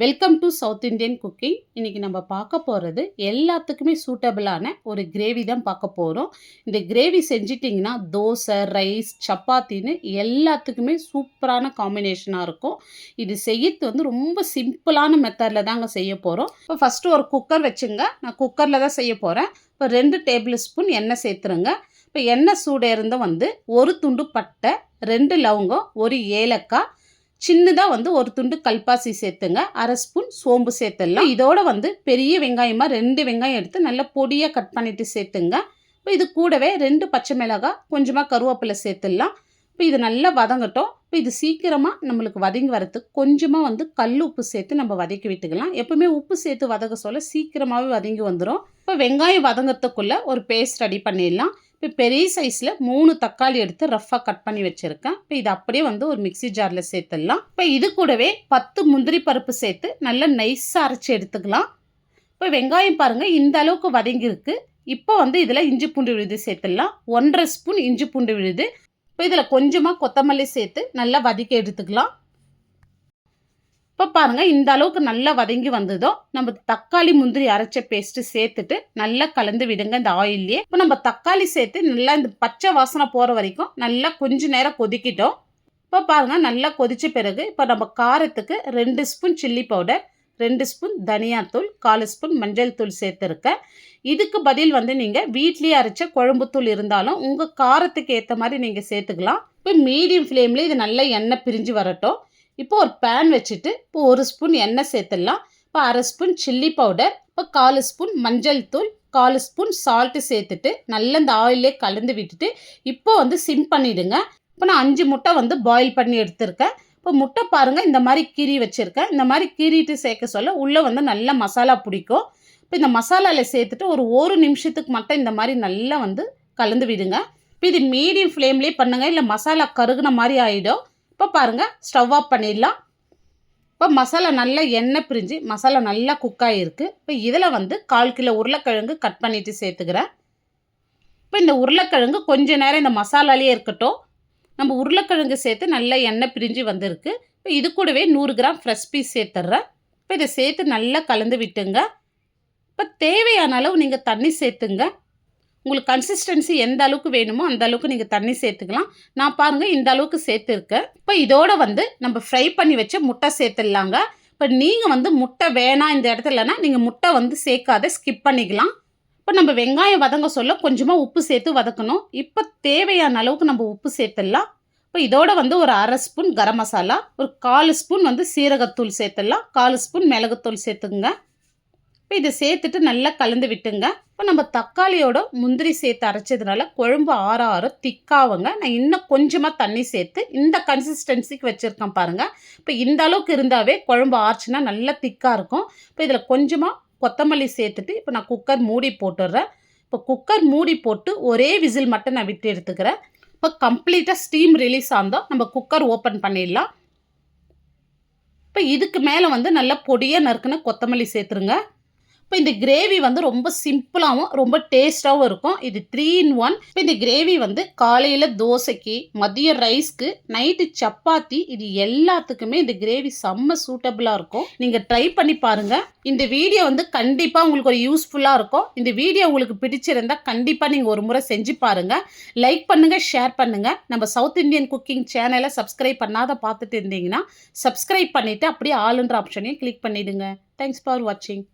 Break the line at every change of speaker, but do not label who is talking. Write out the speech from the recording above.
Welcome to south Indian cooking. இன்றைக்கி நம்ம பார்க்க போகிறது எல்லாத்துக்குமே சூட்டபிளான ஒரு கிரேவி தான் பார்க்க போகிறோம். இந்த கிரேவி செஞ்சிட்டிங்கன்னா தோசை, ரைஸ், சப்பாத்தின்னு எல்லாத்துக்குமே சூப்பரான காம்பினேஷனாக இருக்கும். இது செய்யறது வந்து ரொம்ப சிம்பிளான மெத்தடில் தாங்க செய்ய போகிறோம். இப்போ ஃபஸ்ட்டு ஒரு குக்கர் வச்சுங்க. நான் குக்கரில் தான் செய்ய போகிறேன். இப்போ 2 டேபிள் ஸ்பூன் எண்ணெய் சேர்த்துருங்க. இப்போ எண்ணெய் சூடு இருந்து வந்து ஒரு துண்டு பட்டை, 2 லவங்கம், ஒரு ஏலக்காய், சின்னதாக வந்து ஒரு துண்டு கல்பாசி சேர்த்துங்க. 1/2 ஸ்பூன் சோம்பு சேர்த்துடலாம். இதோட வந்து பெரிய வெங்காயமாக 2 வெங்காயம் எடுத்து நல்லா பொடியாக கட் பண்ணிவிட்டு சேர்த்துங்க. இப்போ இது கூடவே 2 பச்சை மிளகாய், கொஞ்சமாக கருவேப்பிலை சேர்த்துடலாம். இப்போ இது நல்லா வதங்கட்டும். இப்போ இது சீக்கிரமாக நம்மளுக்கு வதங்கி வரதுக்கு கொஞ்சமாக வந்து கல் உப்பு சேர்த்து நம்ம வதக்கி விட்டுக்கலாம். எப்பவுமே உப்பு சேர்த்து வதக்க சொல்ல சீக்கிரமாகவே வதங்கி வந்துடும். இப்போ வெங்காயம் வதங்கிறதுக்குள்ளே ஒரு பேஸ்ட் ரெடி பண்ணிடலாம். இப்போ பெரிய சைஸில் 3 தக்காளி எடுத்து ரஃப்பாக கட் பண்ணி வச்சுருக்கேன். இப்போ இது அப்படியே வந்து ஒரு மிக்சி ஜாரில் சேர்த்துடலாம். இப்போ இது கூடவே 10 முந்திரி பருப்பு சேர்த்து நல்லா நைஸாக அரைச்சி எடுத்துக்கலாம். இப்போ வெங்காயம் பாருங்கள் இந்த அளவுக்கு வதங்கியிருக்கு. இப்போ வந்து இதில் இஞ்சி பூண்டு விழுது சேர்த்துடலாம். 1/2 ஸ்பூன் இஞ்சி பூண்டு விழுது. இப்போ இதில் கொஞ்சமாக கொத்தமல்லி சேர்த்து நல்லா வதக்கி எடுத்துக்கலாம். இப்போ பாருங்கள் இந்த அளவுக்கு நல்லா வதங்கி வந்ததோ நம்ம தக்காளி முந்திரி அரைச்ச பேஸ்ட்டு சேர்த்துட்டு நல்லா கலந்து விடுங்க இந்த ஆயிலே. இப்போ நம்ம தக்காளி சேர்த்து நல்லா இந்த பச்சை வாசனை போகிற வரைக்கும் நல்லா கொஞ்ச நேரம் கொதிக்கிட்டோம். இப்போ பாருங்கள் நல்லா கொதித்த பிறகு இப்போ நம்ம காரத்துக்கு 2 ஸ்பூன் சில்லி பவுடர், 2 ஸ்பூன் தனியாத்தூள், 1/4 ஸ்பூன் மஞ்சள் தூள் சேர்த்துருக்கேன். இதுக்கு பதில் வந்து நீங்கள் வீட்லேயே அரைச்ச குழம்புத்தூள் இருந்தாலும் உங்கள் காரத்துக்கு ஏற்ற மாதிரி நீங்கள் சேர்த்துக்கலாம். இப்போ மீடியம் ஃப்ளேமில் இது நல்லா எண்ணெய் பிரிஞ்சு வரட்டும். இப்போ ஒரு பேன் வச்சுட்டு இப்போ 1 ஸ்பூன் எண்ணெய் சேர்த்துடலாம். இப்போ 1/2 ஸ்பூன் சில்லி பவுடர், இப்போ 1/4 ஸ்பூன் மஞ்சள் தூள், 1/4 ஸ்பூன் சால்ட்டு சேர்த்துட்டு நல்லா இந்த ஆயிலே கலந்து விட்டுட்டு இப்போ வந்து சிம் பண்ணிவிடுங்க. இப்போ நான் 5 முட்டை வந்து பாயில் பண்ணி எடுத்திருக்கேன். இப்போ முட்டை பாருங்கள் இந்த மாதிரி கீறி வச்சுருக்கேன். இந்த மாதிரி கீறிட்டு சேர்க்க சொல்ல உள்ளே வந்து நல்லா மசாலா பிடிக்கும். இப்போ இந்த மசாலாவில் சேர்த்துட்டு ஒரு நிமிஷத்துக்கு மட்டும் இந்த மாதிரி நல்லா வந்து கலந்து விடுங்க. இப்போ இது மீடியம் ஃப்ளேம்லேயே பண்ணுங்கள், இல்லை மசாலா கருகுன மாதிரி ஆகிடும். இப்போ பாருங்கள் ஸ்டவ் ஆஃப் பண்ணிடலாம். இப்போ மசாலா நல்லா எண்ணெய் பிரிஞ்சு மசாலா நல்லா குக் ஆகிருக்கு. இப்போ இதில் வந்து 1/4 கிலோ உருளைக்கிழங்கு கட் பண்ணிவிட்டு சேர்த்துக்கிறேன். இப்போ இந்த உருளைக்கிழங்கு கொஞ்ச நேரம் இந்த மசாலாலேயே இருக்கட்டும். நம்ம உருளைக்கிழங்கு சேர்த்து நல்லா எண்ணெய் பிரிஞ்சு வந்திருக்கு. இப்போ இது கூடவே 100 கிராம் ஃப்ரெஷ் பீஸ் சேர்த்துட்றேன். இப்போ இதை சேர்த்து நல்லா கலந்து விட்டுங்க. இப்போ தேவையான அளவு நீங்கள் தண்ணி சேர்த்துங்க. உங்களுக்கு கன்சிஸ்டன்சி எந்த அளவுக்கு வேணுமோ அந்த அளவுக்கு நீங்கள் தண்ணி சேர்த்துக்கலாம். நான் பாருங்கள் இந்த அளவுக்கு சேர்த்துருக்கேன். இப்போ இதோட வந்து நம்ம ஃப்ரை பண்ணி வச்ச முட்டை சேர்த்துடலாங்க. இப்போ நீங்கள் வந்து முட்டை வேணாம் இந்த இடத்துலனா நீங்கள் முட்டை வந்து சேர்க்காத ஸ்கிப் பண்ணிக்கலாம். இப்போ நம்ம வெங்காயம் வதங்க சொல்ல கொஞ்சமாக உப்பு சேர்த்து வதக்கணும். இப்போ தேவையான அளவுக்கு நம்ம உப்பு சேர்த்துடலாம். இப்போ இதோட வந்து ஒரு 1/2 ஸ்பூன் கரம் மசாலா, ஒரு 1/4 ஸ்பூன் வந்து சீரகத்தூள் சேர்த்துடலாம், 1/4 ஸ்பூன் மிளகுத்தூள் சேர்த்துங்க. இப்போ இதை சேர்த்துட்டு நல்லா கலந்து விட்டுங்க. இப்போ நம்ம தக்காளியோட முந்திரி சேர்த்து அரைச்சதுனால குழம்பு ஆற ஆற திக்காவுங்க. நான் இன்னும் கொஞ்சமாக தண்ணி சேர்த்து இந்த கன்சிஸ்டன்சிக்கு வச்சுருக்கேன் பாருங்கள். இப்போ இந்த அளவுக்கு இருந்தாவே குழம்பு ஆச்சுன்னா நல்லா திக்காக இருக்கும். இப்போ இதில் கொஞ்சமாக கொத்தமல்லி சேர்த்துட்டு இப்போ நான் குக்கர் மூடி போட்டுடுறேன். இப்போ குக்கர் மூடி போட்டு ஒரே விசில் மட்டும் நான் விட்டு எடுத்துக்கிறேன். இப்போ கம்ப்ளீட்டாக ஸ்டீம் ரிலீஸ் ஆனதும் நம்ம குக்கர் ஓப்பன் பண்ணிடலாம். இப்போ இதுக்கு மேலே வந்து நல்லா பொடியாக நறுக்குன கொத்தமல்லி சேர்த்துருங்க. இப்போ இந்த கிரேவி வந்து ரொம்ப சிம்பிளாகவும் ரொம்ப டேஸ்ட்டாகவும் இருக்கும். இது 3 in 1. இப்போ இந்த கிரேவி வந்து காலையில் தோசைக்கு, மதியம் ரைஸ்க்கு, நைட்டு சப்பாத்தி, இது எல்லாத்துக்குமே இந்த கிரேவி செம்ம சூட்டபிளாக இருக்கும். நீங்கள் ட்ரை பண்ணி பாருங்கள். இந்த வீடியோ வந்து கண்டிப்பாக உங்களுக்கு ஒரு யூஸ்ஃபுல்லாக இருக்கும். இந்த வீடியோ உங்களுக்கு பிடிச்சிருந்தால் கண்டிப்பாக நீங்கள் ஒரு முறை செஞ்சு பாருங்கள். லைக் பண்ணுங்கள், ஷேர் பண்ணுங்கள். நம்ம சவுத் இண்டியன் குக்கிங் சேனலை சப்ஸ்கிரைப் பண்ணாத பார்த்துட்டு இருந்தீங்கன்னா சப்ஸ்கிரைப் பண்ணிவிட்டு அப்படியே ஆளுன்ற ஆப்ஷனையும் கிளிக் பண்ணிவிடுங்க. தேங்க்ஸ் ஃபார் வாட்சிங்.